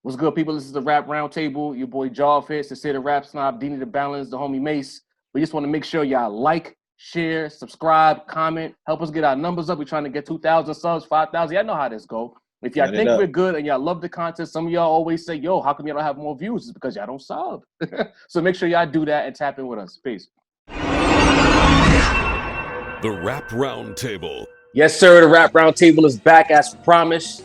What's good, people? This is the Rap Roundtable. Your boy Jarvis, the City Rap Snob, Dini the Balance, the homie Mace. We just want to make sure y'all like, share, subscribe, comment, help us get our numbers up. We're trying to get 2,000 subs, 5,000. Y'all know how this go. If y'all think we're good and y'all love the content, some of y'all always say, yo, how come y'all don't have more views? It's because y'all don't sub. So make sure y'all do that and tap in with us. Peace. The Rap Roundtable. Yes, sir. The Rap Roundtable is back as promised.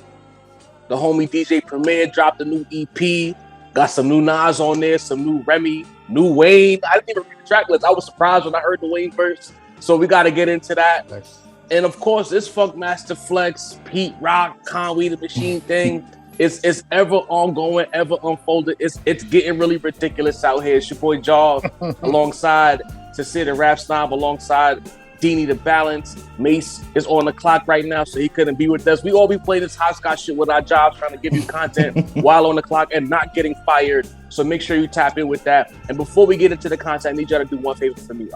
The homie DJ Premier dropped a new EP. Got some new Nas on there, some new Remy, new Wayne. I didn't even read the track list. I was surprised when I heard the Wayne verse. So we got to get into that. Nice. And of course, this Funkmaster Flex, Pete Rock, Conway the Machine thing. It's ever ongoing, ever unfolded. It's getting really ridiculous out here. It's your boy Jaw alongside Tasir the Rap Snob, alongside Dini the Balance. Mace is on the clock right now, so he couldn't be with us. We all be playing this hopscotch shit with our jobs, trying to give you content while on the clock and not getting fired. So make sure you tap in with that. And before we get into the content, I need y'all to do one favor for me.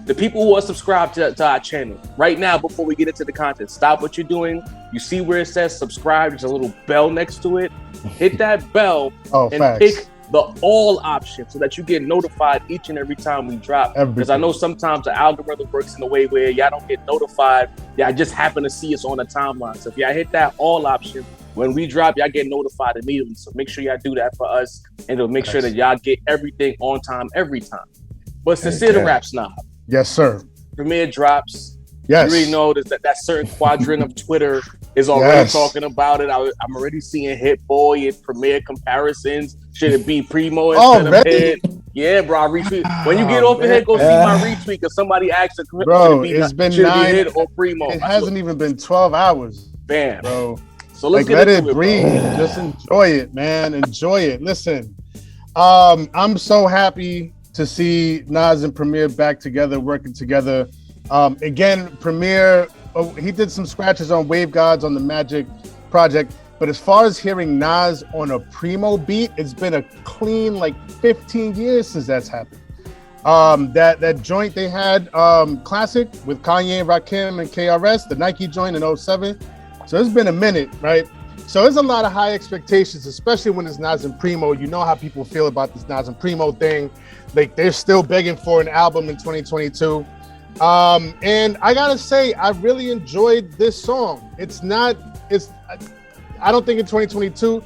The people who are subscribed to our channel right now, before we get into the content, stop what you're doing. You see where it says subscribe? There's a little bell next to it. Hit that bell and pick the all option so that you get notified each and every time we drop. Because I know sometimes the algorithm works in a way where y'all don't get notified. Y'all just happen to see us on the timeline. So if y'all hit that all option, when we drop, y'all get notified immediately. So make sure y'all do that for us, and it'll make sure that y'all get everything on time every time. But Sincere the Rap Snob. Yes, sir. Premiere drops. Yes. You already know that certain quadrant of Twitter is already talking about it. I'm already seeing Hit Boy and Premiere comparisons. Should it be Primo instead of Hit? Yeah, bro. I retweet. When you get off of Hit, go see my retweet because somebody asked, bro, it's been 9 Hit or Primo. It hasn't even been 12 hours. Bam. Bro. So let's let it breathe. Just enjoy it, man. Enjoy it. Listen, I'm so happy to see Nas and Premier back together, working together. Again, Premier, he did some scratches on Wave Gods on the Magic project, but as far as hearing Nas on a Primo beat, it's been a clean like 15 years since that's happened. That joint they had, Classic with Kanye, Rakim, and KRS, the Nike joint in 07. So it's been a minute, right? So there's a lot of high expectations, especially when it's Nas and Primo. You know how people feel about this Nas and Primo thing. Like they're still begging for an album in 2022. And I gotta say, I really enjoyed this song. I don't think in 2022,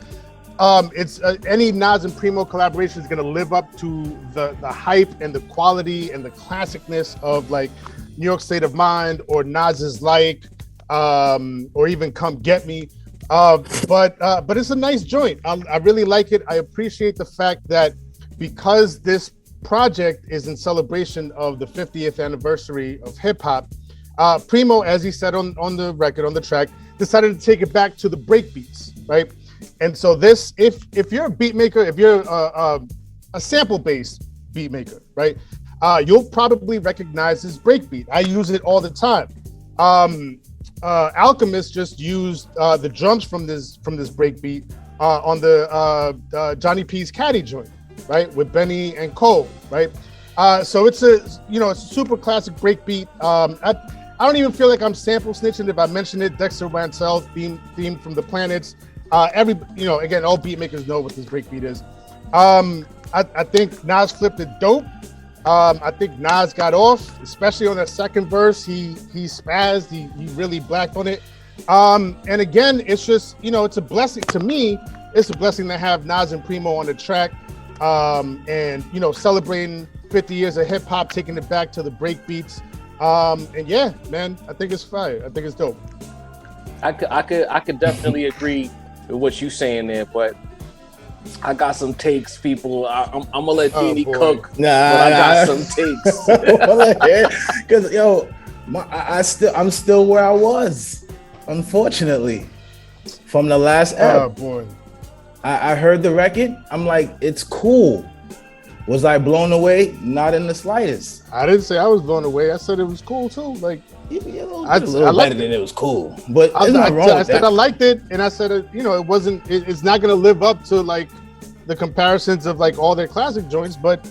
any Nas and Primo collaboration is gonna live up to the hype and the quality and the classicness of like New York State of Mind or Nas's Like, or even Come Get Me. But it's a nice joint. I really like it. I appreciate the fact that because this project is in celebration of the 50th anniversary of hip hop, Primo, as he said on the record, on the track, decided to take it back to the break beats, right? And so this, if you're a beat maker, if you're a sample-based beat maker, right, you'll probably recognize this break beat. I use it all the time. Alchemist just used the drums from this break beat on the Johnny P's Caddy joint, right, with Benny and Cole, right? So it's a super classic breakbeat. I don't even feel like I'm sample snitching if I mention it. Dexter Wansel theme from The Planets. Again, all beat makers know what this breakbeat is. I think Nas flipped it dope. I think Nas got off, especially on that second verse. He spazzed. He really blacked on it. And again, it's just, it's a blessing to me. It's a blessing to have Nas and Primo on the track. And celebrating 50 years of hip hop, taking it back to the break beats. And yeah, man, I think it's fire. I think it's dope. I could definitely agree with what you're saying there, but I got some takes, people. I'm gonna let Dini cook, but I got some takes. Because I'm still where I was, unfortunately, from the last album. Oh boy. I heard the record. I'm like, it's cool. Was I blown away? Not in the slightest. I didn't say I was blown away. I said it was cool too. Like, a little better than it was cool. But I said I liked it, and I said it wasn't. It's not gonna live up to like the comparisons of like all their classic joints, but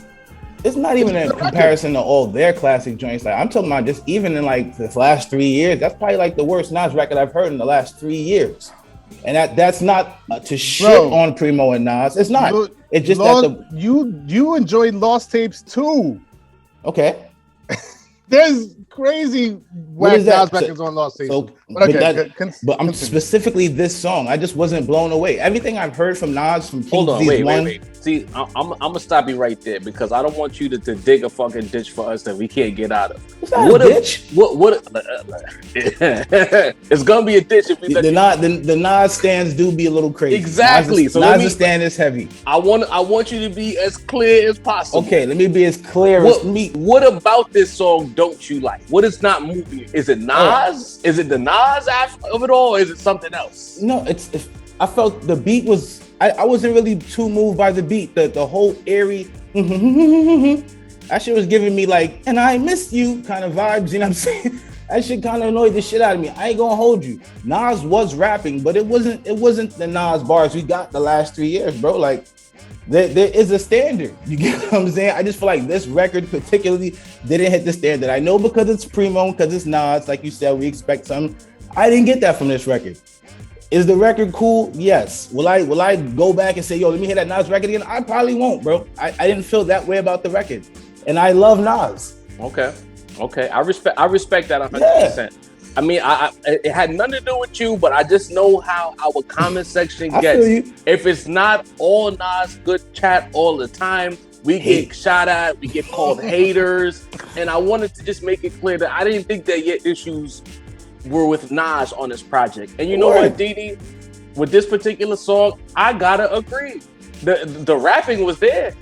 it's not even a comparison to all their classic joints. Like I'm talking about just even in like the last 3 years. That's probably like the worst Nas record I've heard in the last 3 years. And that's not to shit Bro, on Primo and Nas. It's not. Look, It's just Lost, that you enjoyed Lost Tapes too. okay. There's crazy What whack is that? Nas records on Lost Tapes. So, but okay, but I'm continue. specifically this song. I just wasn't blown away. Everything I've heard from Nas from Hold on, King's wait. See, I'm gonna stop you right there because I don't want you to dig a fucking ditch for us that we can't get out of. It's not a ditch. It's gonna be a ditch if we let The Nas stands do be a little crazy. Exactly. Nas stand is heavy. I want you to be as clear as possible. Okay, let me be as clear as me. What about this song don't you like? What is not moving? Is it Nas? Is it the Nas of it all, or is it something else? No, I felt the beat was. I wasn't really too moved by the beat. The whole airy. That shit was giving me like, and I miss you kind of vibes. You know what I'm saying? That shit kind of annoyed the shit out of me. I ain't gonna hold you. Nas was rapping, but it wasn't the Nas bars we got the last 3 years, bro. Like there is a standard. You get what I'm saying? I just feel like this record particularly didn't hit the standard. I know because it's Primo, because it's Nas, like you said, we expect something. I didn't get that from this record. Is the record cool? Yes. Will I go back and say, yo, let me hear that Nas record again? I probably won't, bro. I didn't feel that way about the record. And I love Nas. Okay. I respect that 100%. Yeah. I mean, it had nothing to do with you, but I just know how our comment section gets. If it's not all Nas good chat all the time, we get shot at, we get called haters. And I wanted to just make it clear that I didn't think that your issues were with Nas on this project. And you know what, Didi? With this particular song, I gotta agree. The rapping was there.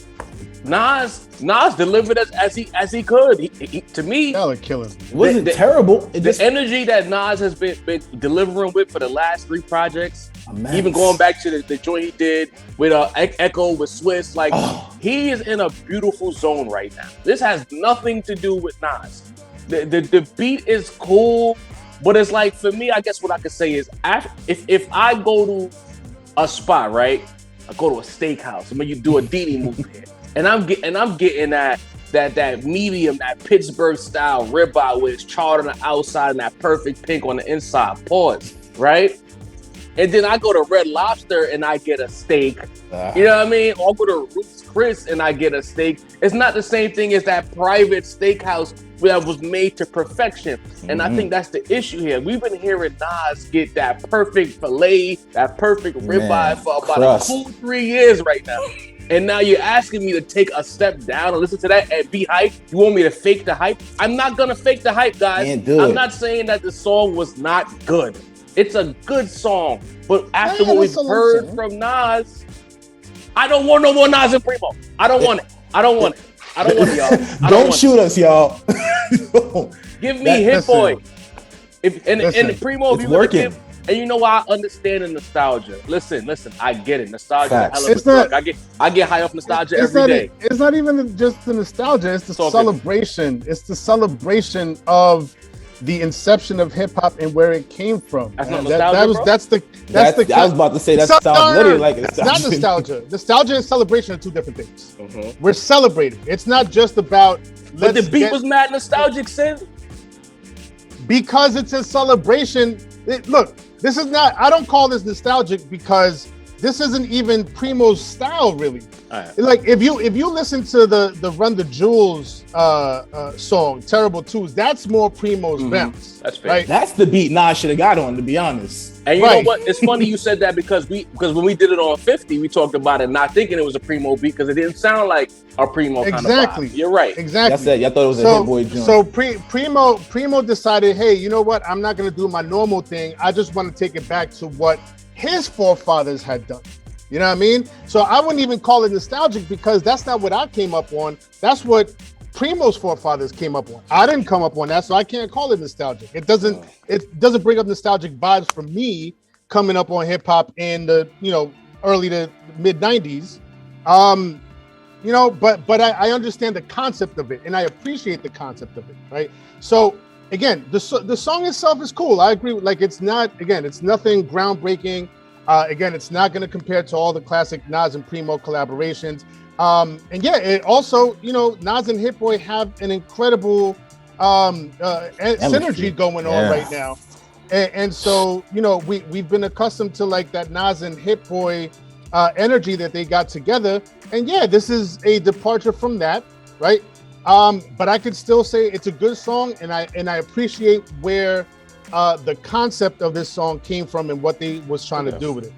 Nas delivered as he could. He to me, y'all are killing. It wasn't terrible. The energy that Nas has been delivering with for the last 3 projects, even going back to the joint he did with Echo with Swiss, like he is in a beautiful zone right now. This has nothing to do with Nas. The beat is cool. But it's like, for me, I guess what I could say is, if I go to a spot, right? I go to a steakhouse. I mean, you do a Didi movie here, and I'm getting that medium, that Pittsburgh style ribeye with it's charred on the outside and that perfect pink on the inside. Pause, right? And then I go to Red Lobster and I get a steak. You know what I mean? Or I go to Ruth's Chris and I get a steak. It's not the same thing as that private steakhouse that was made to perfection. And I think that's the issue here. We've been hearing Nas get that perfect filet, that perfect ribeye for about a cool 3 years right now. And now you're asking me to take a step down and listen to that and be hyped. You want me to fake the hype? I'm not gonna fake the hype, guys. I'm not saying that the song was not good. It's a good song, but after what we've heard from Nas, I don't want no more Nas and Primo. I don't want it. I don't want it, y'all. Don't shoot us, y'all. Give me Hit Boy. And Primo, if you working. And you know why I understand the nostalgia. Listen, I get it. Nostalgia. I get high off nostalgia every day. It's not even just the nostalgia. It's the celebration. It's the celebration of the inception of hip hop and where it came from. That's not nostalgia. That's the. I was about to say that sounds literally like it's not nostalgia. Nostalgia and celebration are 2 different things. Mm-hmm. We're celebrating. It's not just about. But the beat was mad nostalgic, Sin. Because it's a celebration. Look, this is not. I don't call this nostalgic because this isn't even Primo's style, really. Right. Like if you listen to the Run the Jewels song, Terrible Twos, that's more Primo's bounce. That's fair. Right? That's the beat Nas should have got on, to be honest. And you know what? It's funny you said that because when we did it on 50, we talked about it not thinking it was a Primo beat because it didn't sound like a Primo kind of vibe. You're right. Exactly. That's it. I thought it was a Hit Boy joint. So Primo decided, hey, you know what? I'm not going to do my normal thing. I just want to take it back to what his forefathers had done. You know what I mean? So I wouldn't even call it nostalgic because that's not what I came up on. That's what Primo's forefathers came up on. I didn't come up on that, so I can't call it nostalgic. It doesn't bring up nostalgic vibes for me coming up on hip hop in the early to mid 90s. But I understand the concept of it and I appreciate the concept of it, right? So again, the song itself is cool. I agree. Like it's nothing groundbreaking. Again, it's not going to compare to all the classic Nas and Primo collaborations. It also, Nas and Hit Boy have an incredible synergy going on right now. And so, you know, we've been accustomed to like that Nas and Hit Boy energy that they got together. And yeah, this is a departure from that, right? But I could still say it's a good song, and I appreciate where the concept of this song came from and what they was trying to do with it.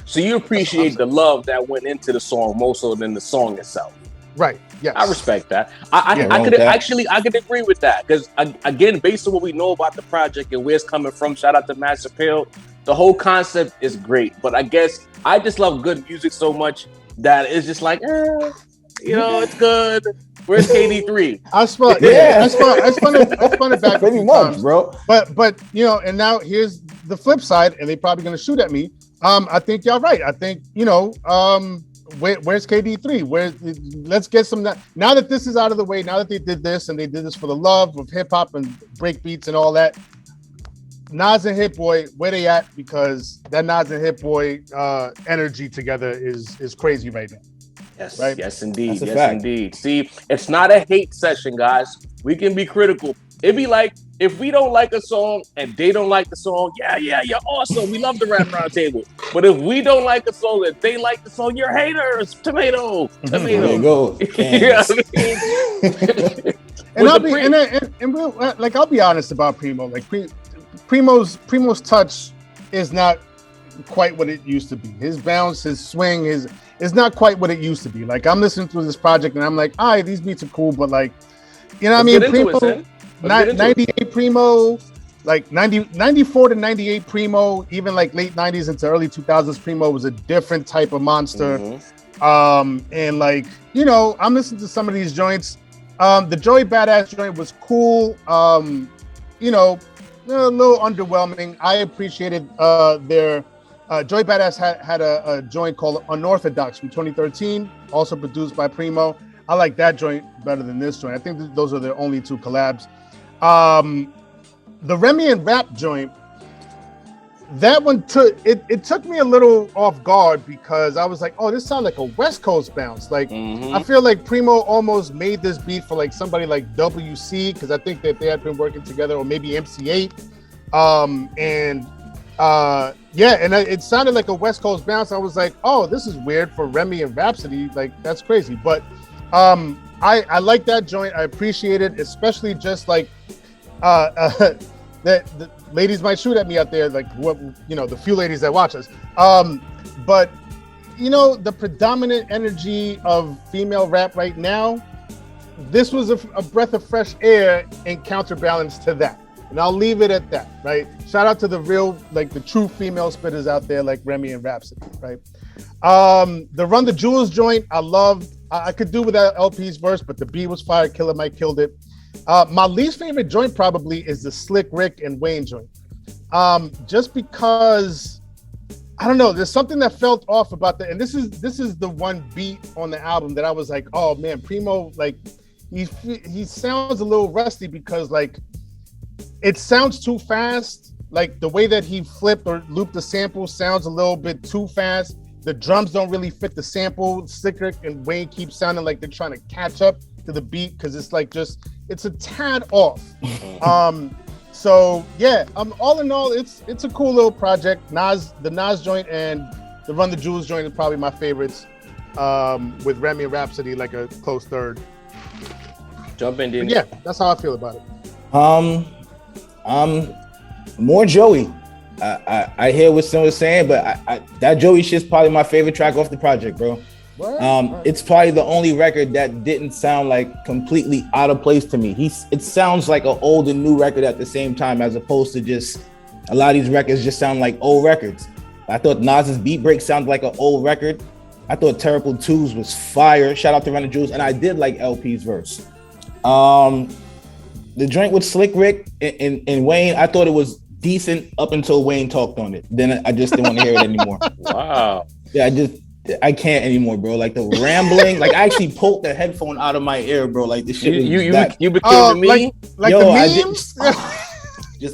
So you appreciate the love that went into the song more so than the song itself. Right. Yes. I respect that. I could agree with that because again, based on what we know about the project and where it's coming from, shout out to Master Appeal. The whole concept is great, but I guess I just love good music so much that it's just like, you know, it's good. Where's KD3? I spun it back pretty much, bro. But you know, and now here's the flip side, and they're probably gonna shoot at me. I think y'all right. I think, you know, where's KD3? Let's get some now that this is out of the way. Now that they did this and they did this for the love of hip hop and break beats and all that. Nas and Hit Boy, where they at? Because that Nas and Hit Boy energy together is crazy right now. Yes, right? Yes, indeed. Yes, indeed. See, it's not a hate session, guys. We can be critical. It'd be like if we don't like a song and they don't like the song, yeah, you're awesome. We love the Rap Roundtable. But if we don't like the song and they like the song, you're haters. Tomato. There you go. I'll be honest about Primo. Like Primo's touch is not quite what it used to be. His bounce, his swing, is not quite what it used to be. Like I'm listening to this project and I'm like, all right, these beats are cool, but like, you know what I mean? Primo, 98 Primo, like 94 to 98 Primo, even like late 90s into early 2000s Primo was a different type of monster. And like, you know, I'm listening to some of these joints. The Joey Badass joint was cool. You know, a little underwhelming. I appreciated their Joey Badass had a joint called Unorthodox from 2013, also produced by Primo. I like that joint better than this joint. I think those are their only two collabs. The Remy and Rap joint, that one took me a little off guard because I was like, oh, this sounds like a West Coast bounce. Like I feel like Primo almost made this beat for like somebody like WC, because I think that they had been working together, or maybe MC8. It sounded like a West Coast bounce. I was like, oh, this is weird for Remy and Rhapsody. Like that's crazy. But I like that joint. I appreciate it, especially just like that the ladies might shoot at me out there, like what, you know, the few ladies that watch us. But you know, the predominant energy of female rap right now, this was a breath of fresh air in counterbalance to that. And I'll leave it at that, right? Shout out to the real, like the true female spitters out there like Remy and Rhapsody, right? The Run the Jewels joint, I loved. I could do without LP's verse, but the beat was fire. Killer Mike killed it. My least favorite joint probably is the Slick Rick and Wayne joint. Just because, I don't know, there's something that felt off about that. And this is the one beat on the album that I was like, oh man, Primo, like he sounds a little rusty because like it sounds too fast. Like the way that he flipped or looped the sample sounds a little bit too fast. The drums don't really fit the sample. Slick Rick and Wayne keep sounding like they're trying to catch up to the beat because it's like it's a tad off. So yeah, all in all, it's a cool little project. The Nas joint and the Run the Jewels joint is probably my favorites. With Remy and Rhapsody like a close third. Jump in, dude. Yeah, that's how I feel about it. More Joey. I hear what someone's saying, but that Joey shit's probably my favorite track off the project, bro. It's probably the only record that didn't sound like completely out of place to me. It sounds like an old and new record at the same time, as opposed to just a lot of these records just sound like old records. I thought Nas's Beat Break sounded like an old record. I thought Terrible Twos was fire. Shout out to Run the Jewels, and I did like LP's verse. The joint with Slick Rick and Wayne, I thought it was decent up until Wayne talked on it. Then I just didn't want to hear it anymore. Wow. Yeah, I can't anymore, bro. Like the rambling, like I actually pulled the headphone out of my ear, bro. Like this shit. You became me. Like the memes?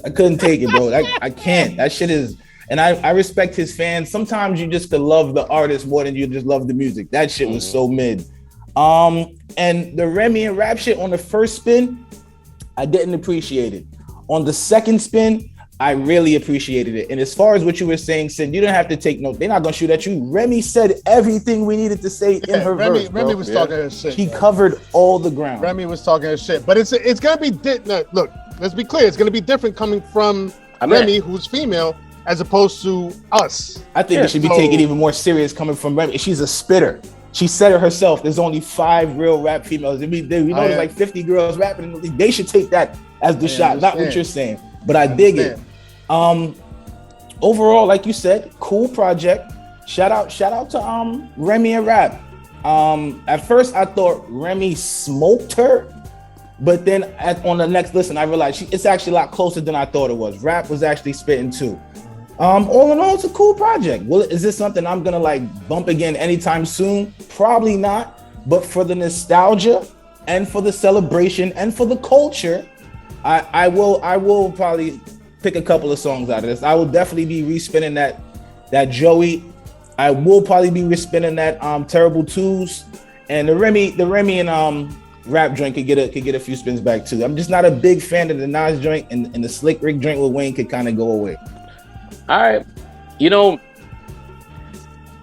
I couldn't take it, bro. I can't. That shit is. And I respect his fans. Sometimes you just love the artist more than you just love the music. That shit was so mid. And the Remy and Rap shit on the first spin, I didn't appreciate it. On the second spin, I really appreciated it. And as far as what you were saying, Sin, you didn't have to take note. They're not gonna shoot at you. Remy said everything we needed to say in her verse. Remy was talking her shit. She covered all the ground. Remy was talking her shit, but it's gonna be look. Let's be clear. It's gonna be different coming from Remy, who's female, as opposed to us. I think it should be taken even more serious coming from Remy. She's a spitter. She said it herself. There's only 5 real rap females. We know there's like 50 girls rapping in the league. They should take that as the shot, not what you're saying. But I dig it. Overall, like you said, cool project. Shout out to Remy and Rap. At first I thought Remy smoked her, but then on the next listen I realized it's actually a lot closer than I thought it was. Rap was actually spitting too. All in all, it's a cool project. Well, is this something I'm gonna like bump again anytime soon? Probably not, but for the nostalgia and for the celebration and for the culture, I will probably pick a couple of songs out of this. I will definitely be respinning that Joey. I will probably be respinning that Terrible Twos, and the Remy and Rap joint could get a few spins back too. I'm just not a big fan of the Nas joint, and the Slick Rick joint with Wayne could kind of go away. All right,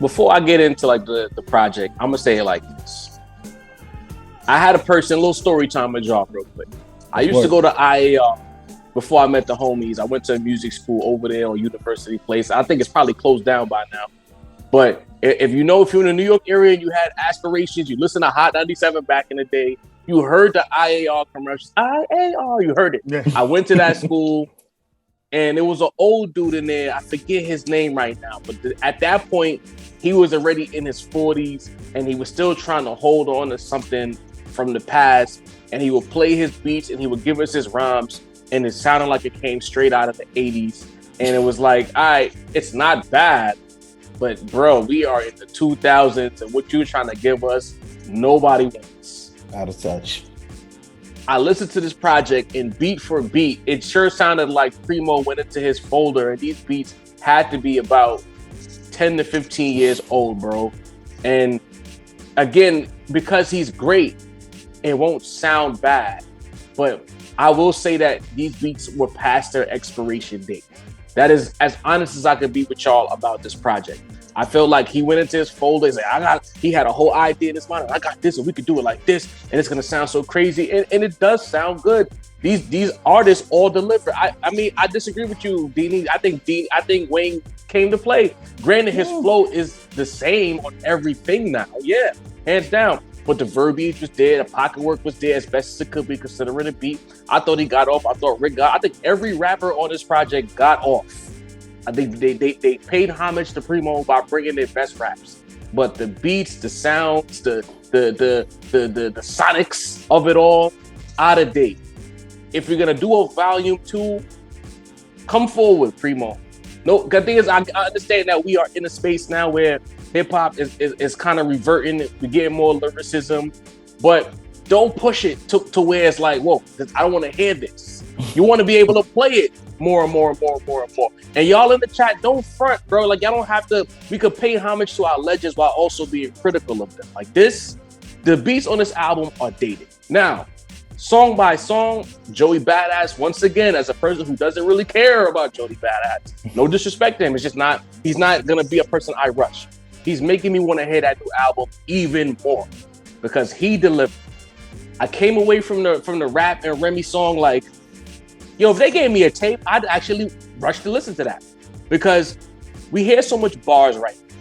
before I get into like the project, I'm gonna say it like this. I had a little story time with y'all real quick. I used to go to IAR before I met the homies. I went to a music school over there on University Place. I think it's probably closed down by now. But if you're in the New York area and you had aspirations, you listened to Hot 97 back in the day, you heard the IAR commercials. IAR, you heard it. Yeah. I went to that school, and there was an old dude in there. I forget his name right now, but at that point, he was already in his 40s, and he was still trying to hold on to something from the past. And he would play his beats, and he would give us his rhymes, and it sounded like it came straight out of the 80s. And it was like, all right, it's not bad, but bro, we are in the 2000s, and what you're trying to give us, nobody wants. Out of touch. I listened to this project, and beat for beat, it sure sounded like Primo went into his folder, and these beats had to be about 10 to 15 years old, bro. And again, because he's great, it won't sound bad, but I will say that these beats were past their expiration date. That is as honest as I could be with y'all about this project. I felt like he went into his folder and said, he had a whole idea in his mind. I got this, and we could do it like this, and it's gonna sound so crazy, and it does sound good. These artists all deliver. I mean, I disagree with you, Deanie. I think Wayne came to play. Granted, his flow is the same on everything now. Yeah, hands down. But the verbiage was there, the pocket work was there as best as it could be considering the beat. I thought he got off. I thought Rick got. I think every rapper on this project got off. I think they paid homage to Primo by bringing their best raps. But the beats, the sounds, the sonics of it all, out of date. If you're gonna do a volume 2, come forward, Primo. No, the thing is, I understand that we are in a space now where hip hop is kind of reverting. We're getting more lyricism, but don't push it to where it's like, whoa, I don't want to hear this. You want to be able to play it more and more and more and more and more. And y'all in the chat, don't front, bro. Like, y'all don't have to. We could pay homage to our legends while also being critical of them. Like this, the beats on this album are dated. Now, song by song, Joey Badass, once again, as a person who doesn't really care about Joey Badass, no disrespect to him, it's just not, he's not gonna be a person I rush. He's making me want to hear that new album even more because he delivered. I came away from the Rap and Remy song like, yo, if they gave me a tape, I'd actually rush to listen to that because we hear so much bars right now.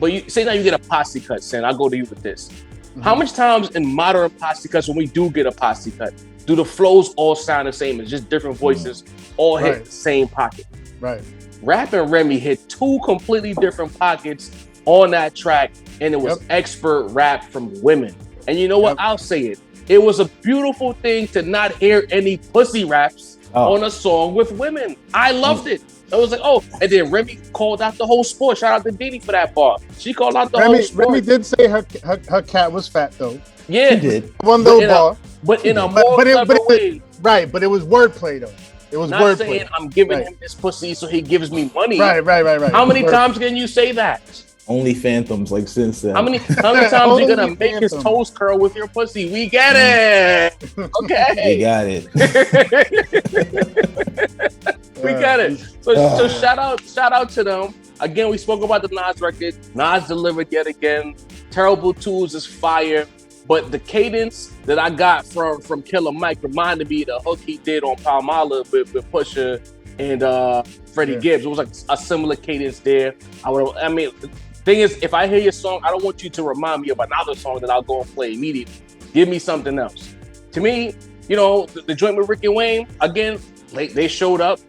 But you say now you get a posse cut, Sam, I'll go to you with this. Mm-hmm. How much times in modern posse cuts, when we do get a posse cut, do the flows all sound the same? It's just different voices, all hit the same pocket. Right. Rap and Remy hit 2 completely different pockets on that track, and it was expert rap from women. And you know what? I'll say it. It was a beautiful thing to not hear any pussy raps on a song with women. I loved it. I was like, oh, and then Remy called out the whole sport. Shout out to Didi for that bar. She called out the whole sport. Remy did say her cat was fat though. Yeah, she did. One little bar, but in a more clever way. Right, but it was wordplay though. It was not saying I'm giving him this pussy so he gives me money. Right. How many times can you say that? Only phantoms, like Sin said. How many times you gonna make his toes curl with your pussy? We get it. Okay. We got it. We get it. So shout out to them. Again, we spoke about the Nas record. Nas delivered yet again. Terrible Tools is fire. But the cadence that I got from Killer Mike reminded me of the hook he did on Palmolive with Pusha and Freddie Gibbs. It was like a similar cadence there. Thing is, if I hear your song, I don't want you to remind me of another song that I'll go and play immediately. Give me something else. To me, the joint with Rick and Wayne, again, they showed up.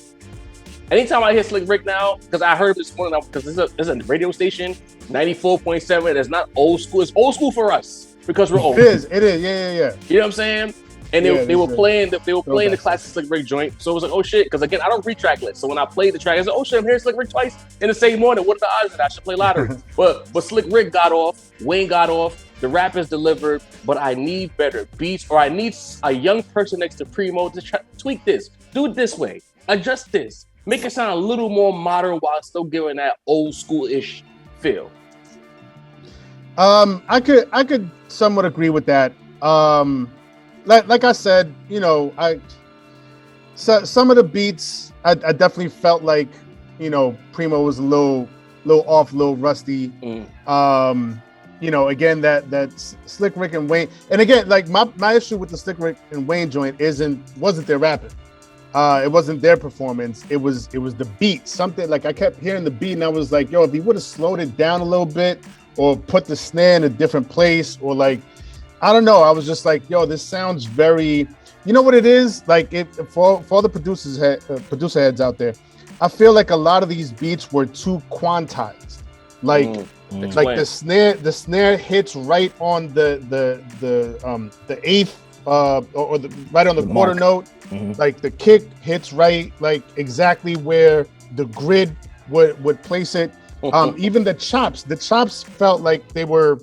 Anytime I hear Slick Rick now, because I heard this morning, because it's a radio station, 94.7, it's not old school. It's old school for us because we're old. It is. Yeah. You know what I'm saying? And they were playing the classic Slick Rick joint. So it was like, oh shit, because again, I don't read track lists. So when I played the track, I was like, oh shit, I'm hearing Slick Rick twice in the same morning. What are the odds that I should play lottery? but Slick Rick got off, Wayne got off, the rappers delivered, but I need better beats, or I need a young person next to Primo to tweak this, do it this way, adjust this, make it sound a little more modern while still giving that old school-ish feel. I could somewhat agree with that. Like I said, some of the beats I definitely felt like, Primo was a little off, a little rusty. Again, that Slick Rick and Wayne, and again, like my issue with the Slick Rick and Wayne joint wasn't their rapping. It wasn't their performance. It was the beat. Something like I kept hearing the beat, and I was like, yo, if he would have slowed it down a little bit, or put the snare in a different place, or like, I don't know. I was just like, yo, this sounds very. You know what it is? Like, for the producer heads out there, I feel like a lot of these beats were too quantized. Like the snare hits right on the eighth or right on the quarter note. Mm-hmm. Like the kick hits right, like exactly where the grid would place it. Even the chops felt like they were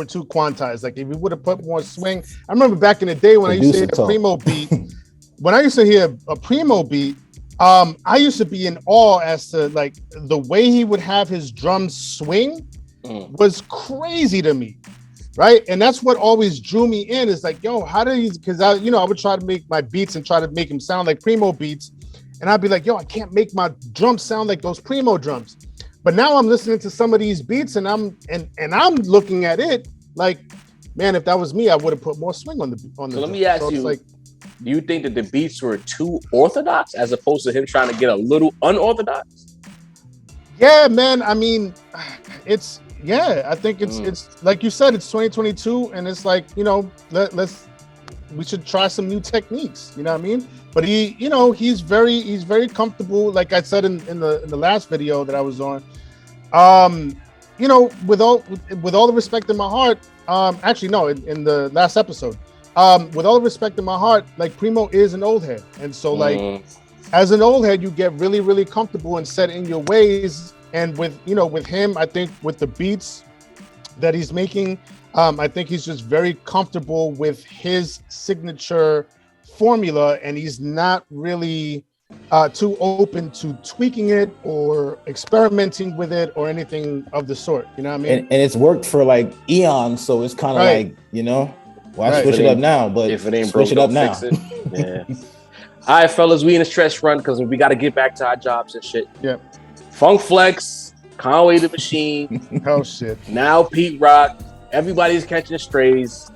too quantized. Like if you would have put more swing. I remember back in the day when I used to hear a Primo beat. When I used to hear a Primo beat, I used to be in awe as to like the way he would have his drums swing was crazy to me, right? And that's what always drew me in. Is like, yo, how do you? Because I would try to make my beats and try to make them sound like Primo beats, and I'd be like, yo, I can't make my drums sound like those Primo drums. But now I'm listening to some of these beats, and I'm looking at it like, man, if that was me, I would have put more swing on the. So let me ask you. Like, do you think that the beats were too orthodox as opposed to him trying to get a little unorthodox? Yeah, man. I mean, I think it's like you said, it's 2022, and it's like, we should try some new techniques. You know what I mean? But he's very comfortable. Like I said in the last video that I was on, with all the respect in my heart, in the last episode. With all the respect in my heart, like Primo is an old head. And so like as an old head, you get really, really comfortable and set in your ways. And with him, I think with the beats that he's making, I think he's just very comfortable with his signature formula, and he's not really too open to tweaking it or experimenting with it or anything of the sort. You know what I mean? And it's worked for like eons, so it's kind of like, why switch it up now? But if it ain't switch it up now. Yeah. All right, fellas, we in a stress run because we got to get back to our jobs and shit. Yeah. Funk Flex, Conway the Machine. Oh shit. Now Pete Rock. Everybody's catching strays.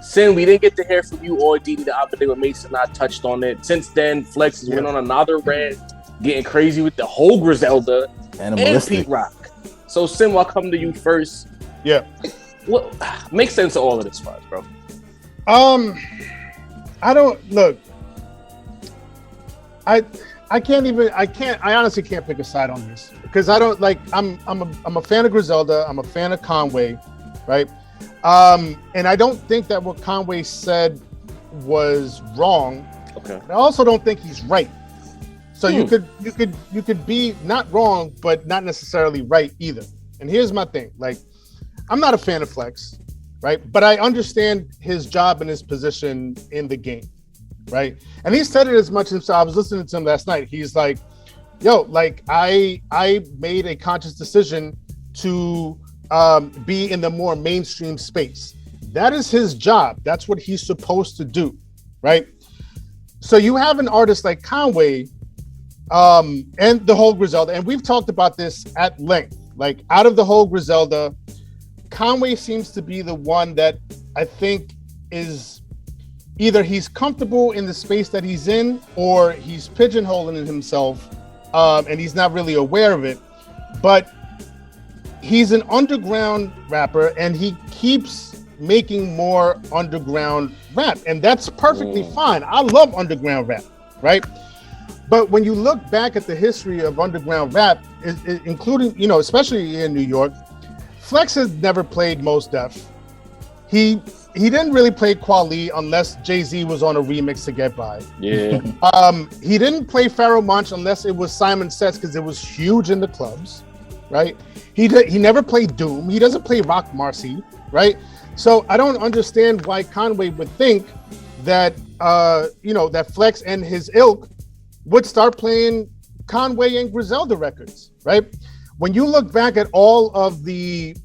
Sin, we didn't get to hear from you or Didi the other day when Mason and I touched on it. Since then, Flex has went on another rant, getting crazy with the whole Griselda and Pete Rock. So Sin, I'll come to you first. Yeah. What makes sense of all of this for us, bro? I don't look. I honestly can't pick a side on this because I don't like. I'm a fan of Griselda. I'm a fan of Conway, right? And I don't think that what Conway said was wrong. Okay. I also don't think he's right. So you could be not wrong, but not necessarily right either. And here's my thing: like, I'm not a fan of Flex, right? But I understand his job and his position in the game, right? And he said it as much himself. I was listening to him last night. He's like, yo, like I made a conscious decision to be in the more mainstream space. That is his job. That's what he's supposed to do, right? So you have an artist like Conway And the whole Griselda, and we've talked about this at length. Like, out of the whole Griselda, Conway seems to be the one that I think is either he's comfortable in the space that he's in, or he's pigeonholing himself, and he's not really aware of it. But he's an underground rapper, and he keeps making more underground rap, and that's perfectly fine. I love underground rap, right? But when you look back at the history of underground rap, including, you know, especially in New York, Flex has never played Mos Def. He didn't really play Kweli unless Jay-Z was on a remix to Get By. Yeah. He didn't play Pharoah Monch unless it was Simon Says, because it was huge in the clubs, right? He never played Doom. He doesn't play Rock Marcy, right? So I don't understand why Conway would think that that Flex and his ilk would start playing Conway and Griselda records, right? When you look back at all of the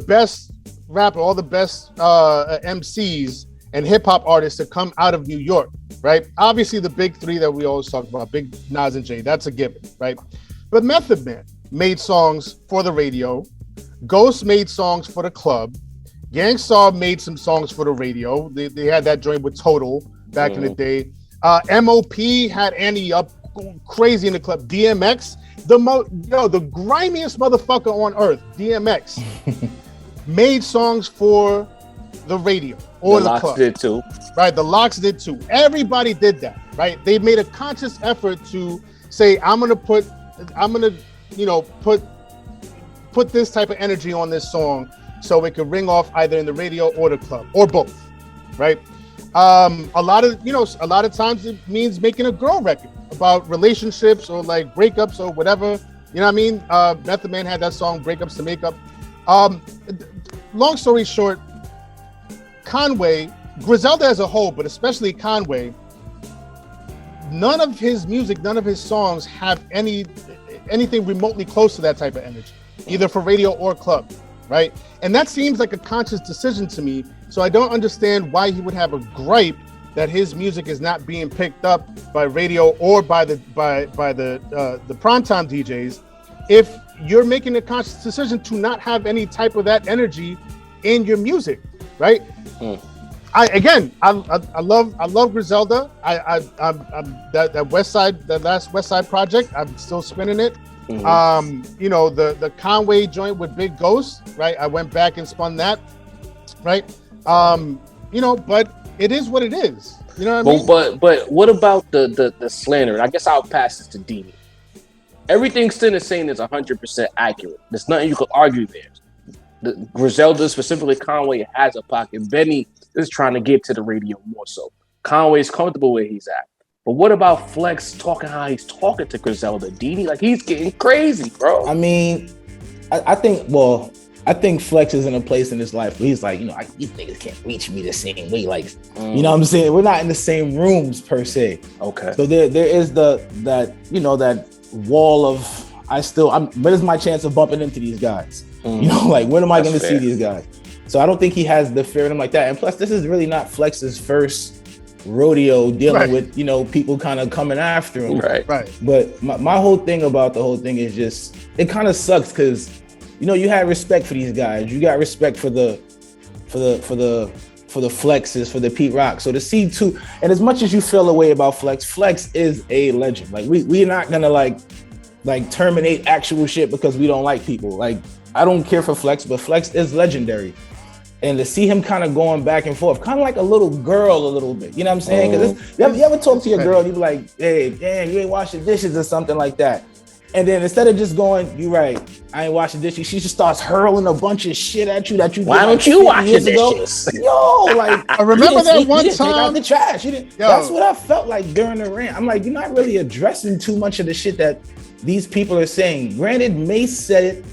best rapper, all the best MCs and hip hop artists that come out of New York, right? Obviously, the big three that we always talk about, Big Nas and Jay, that's a given, right? But Method Man made songs for the radio. Ghost made songs for the club. Gang Starr made some songs for the radio. They had that joint with Total back in the day. MOP had Annie up crazy in the club. DMX, the grimiest motherfucker on earth, DMX, made songs for the radio or the club. Did too. Right, the Locks did too. Everybody did that, right? They made a conscious effort to say, I'm gonna put this type of energy on this song so it could ring off either in the radio or the club or both, right? A lot of times it means making a girl record about relationships or like breakups or whatever. You know what I mean? Method Man had that song Breakups to Makeup. Long story short, Conway, Griselda as a whole, but especially Conway, none of his music, none of his songs have anything remotely close to that type of energy, either for radio or club, right? And that seems like a conscious decision to me. So I don't understand why he would have a gripe that his music is not being picked up by radio or by the primetime DJs, if you're making a conscious decision to not have any type of that energy in your music, right? I love Griselda. That last West Side project, I'm still spinning it. The Conway joint with Big Ghost, right? I went back and spun that, right? But it is what it is. You know what I mean? But what about the slander? I guess I'll pass this to Dini. Everything Sin is saying is 100% accurate. There's nothing you could argue there. The Griselda, specifically Conway, has a pocket. Benny is trying to get to the radio more so. Conway's comfortable where he's at. But what about Flex talking how he's talking to Griselda, Dini? Like, he's getting crazy, bro. I mean, I think Flex is in a place in his life where he's like, these niggas can't reach me the same way. Like, you know what I'm saying? We're not in the same rooms per se. Okay. So there is that wall of when is my chance of bumping into these guys? Like, when am I going to see these guys? So I don't think he has the fear in him like that. And plus, this is really not Flex's first rodeo dealing with, people kind of coming after him. Right. But my whole thing about the whole thing is just, it kind of sucks because, you had respect for these guys. You got respect for the Flexes, for the Pete Rock. So to see two, and as much as you feel a way about Flex is a legend. Like, we're not gonna like terminate actual shit because we don't like people. Like, I don't care for Flex, but Flex is legendary. And to see him kind of going back and forth, kind of like a little girl a little bit. You know what I'm saying? Because you ever talk to your girl, you be like, hey, damn, you ain't washing dishes or something like that. And then instead of just going, you right, I ain't washing dishes, she just starts hurling a bunch of shit at you that you Why don't you wash your dishes? Yo, like, I remember that one time. Take out the trash. That's what I felt like during the rant. I'm like, you're not really addressing too much of the shit that these people are saying. Granted, Mace said it.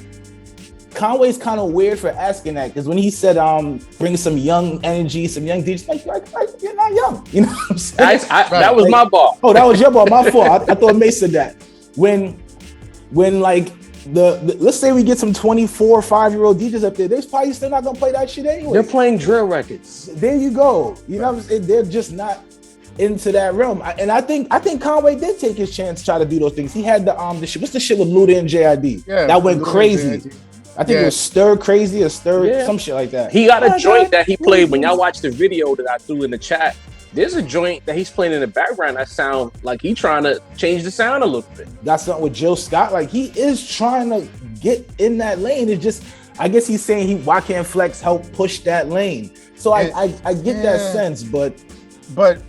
Conway's kind of weird for asking that, because when he said bring some young energy, some young DJs, like you're not young. You know what I'm saying? That was my ball. Oh, that was your ball. My fault. I thought Mace said that. When like the let's say we get some 24, 5-year-old DJs up there, they're probably still not gonna play that shit anyway. They're playing drill records. There you go. You know what I'm saying? They're just not into that realm. I think Conway did take his chance to try to do those things. He had the shit. What's the shit with Luda and JID? Yeah, that went crazy. I think it was Stir Crazy or Stir some shit like that. He got a joint that he played. When y'all watch the video that I threw in the chat, there's a joint that he's playing in the background that sound like he trying to change the sound a little bit. Got something with Jill Scott. Like he is trying to get in that lane. It's just, I guess he's saying why can't Flex help push that lane? So I get that sense, but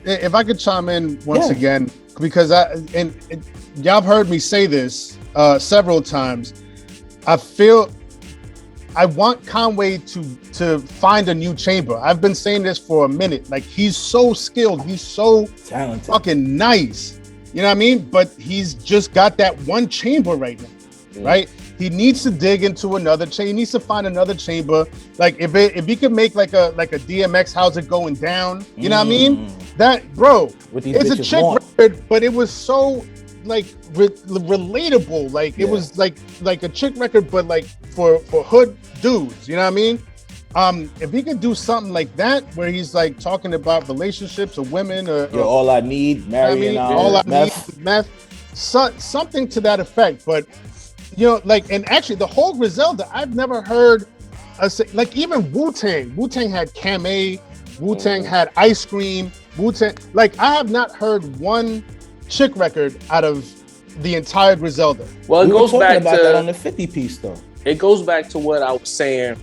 if I could chime in once again, because y'all have heard me say this several times. I want Conway to find a new chamber. I've been saying this for a minute. Like, he's so skilled. He's so talented, fucking nice. You know what I mean? But he's just got that one chamber right now, right? He needs to dig into another chamber. He needs to find another chamber. Like, if he could make like a DMX, how's it going down? You know what I mean? That, bro, it's a chick record, but it was so like relatable. Like it was like a chick record, but like for hood dudes. You know what I mean? If he could do something like that, where he's like talking about relationships or women, or all I need, marrying, all I need is meth, something to that effect. But you know, like, and actually, the whole Griselda, I've never heard like even Wu-Tang had Camé, Wu-Tang had Ice Cream, Wu-Tang. Like, I have not heard one chick record out of the entire Griselda. Well, it goes back to that on the 50 piece though. It goes back to what I was saying.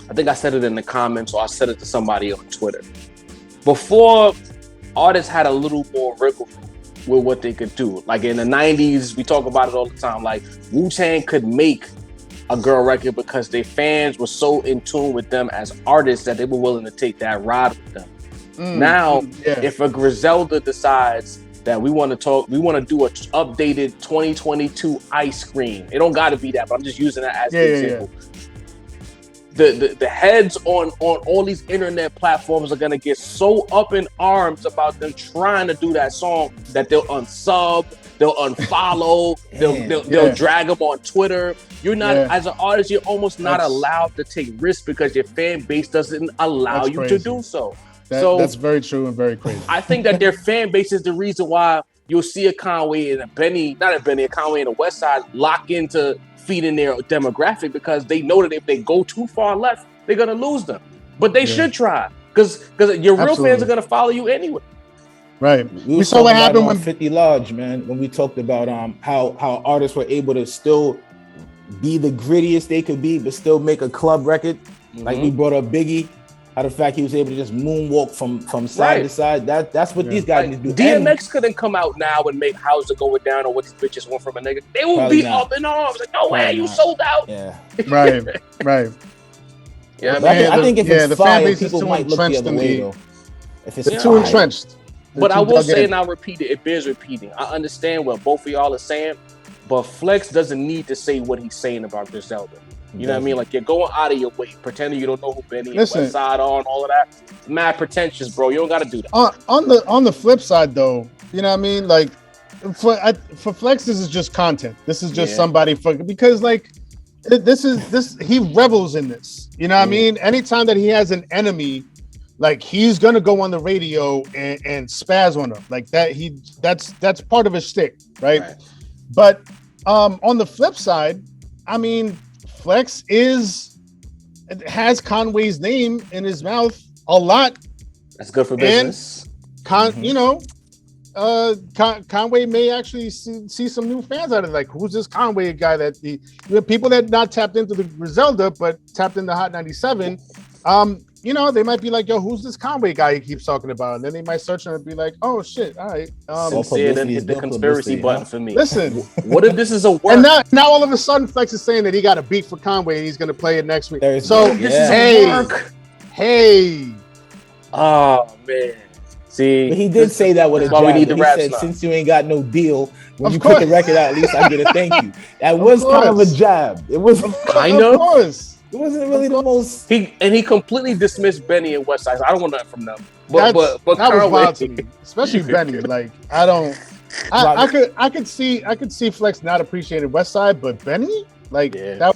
I think I said it in the comments, or I said it to somebody on Twitter. Before, artists had a little more wiggle room with what they could do. Like in the 90s, we talk about it all the time. Like, Wu-Tang could make a girl record because their fans were so in tune with them as artists that they were willing to take that ride with them. Now, if a Griselda decides that we want to do an updated 2022 Ice Cream, it don't got to be that, but I'm just using that as an example. The heads on all these internet platforms are gonna get so up in arms about them trying to do that song that they'll unsub, they'll unfollow, they'll drag them on Twitter. You're not, as an artist, you're almost not allowed to take risks because your fan base doesn't allow you to do so. That's very true and very crazy. I think that their fan base is the reason why you'll see a Conway and a Conway and a West Side lock into feeding their demographic, because they know that if they go too far left, they're gonna lose them. But they should try, because your real fans are gonna follow you anyway. Right. We saw what happened when 50 Large, man. When we talked about how artists were able to still be the grittiest they could be, but still make a club record. Like we brought up Biggie. How the fact he was able to just moonwalk from side to side. That's what these guys need to do. DMX couldn't come out now and make How's It Going Down or What These Bitches Want From a Nigga. They will be up in arms. Like, no way, you sold out. Yeah. Right. Yeah, I think if it's fire, people might look the other way, though. If it's too entrenched. But I will say, and I'll repeat it bears repeating. I understand what both of y'all are saying, but Flex doesn't need to say what he's saying about Griselda. You know what I mean? Like, you're going out of your way, pretending you don't know who Benny and West Side are and all of that. Mad pretentious, bro. You don't got to do that. On the flip side, though, you know what I mean? Like, for Flex, this is just content. This is just somebody because like this he revels in this. You know what I mean? Anytime that he has an enemy, like, he's gonna go on the radio and spaz on them like that. That's part of his shtick, right? But on the flip side, I mean, Flex has Conway's name in his mouth a lot. That's good for business. You know, Conway may actually see some new fans out of it. Like, who's this Conway guy that people that not tapped into the Griselda but tapped into Hot 97? You know, they might be like, yo, who's this Conway guy he keeps talking about? And then they might search and be like, oh shit, all right. Then hit the conspiracy button for me. Listen, what if this is a work? And now all of a sudden Flex is saying that he got a beat for Conway and he's gonna play it next week. This is a work. Hey. Oh man. See, but he did say that with a jab. He said, since you ain't got no deal, when you put the record out, at least I get a thank you. That was kind of a jab. It was kind of. It wasn't really the most. He completely dismissed Benny and West Side. I don't want nothing from them. But that was wild to me, especially Benny. Like, I could see Flex not appreciating West Side, but Benny, like, that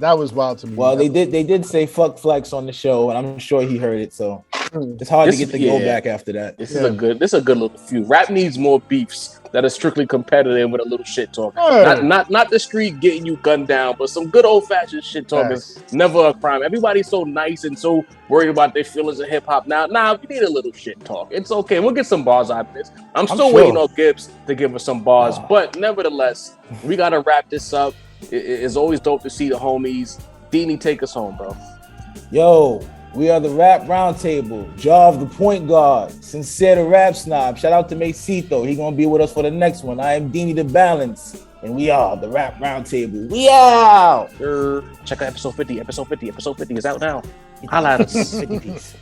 was wild to me. Well, they did say fuck Flex on the show, and I'm sure he heard it. So It's hard to This- get the go yeah. back after that. This is a good little feud. Rap needs more beefs that are strictly competitive with a little shit talk. Hey. Not the street getting you gunned down, but some good old fashioned shit talk is never a crime. Everybody's so nice and so worried about their feelings of hip hop now. Nah, we need a little shit talk. It's okay. We'll get some bars out of this. I'm still sure. waiting on Gibbs to give us some bars, but nevertheless, we gotta wrap this up. It's always dope to see the homies. Deanie, take us home, bro. Yo, we are the Rap Roundtable. Jav, the point guard. Sincere, the rap snob. Shout out to Macito. He gonna be with us for the next one. I am Deanie the Balance, and we are the Rap Roundtable. We out. Check out episode 50. Episode 50 is out now. Holla at us. 50 piece.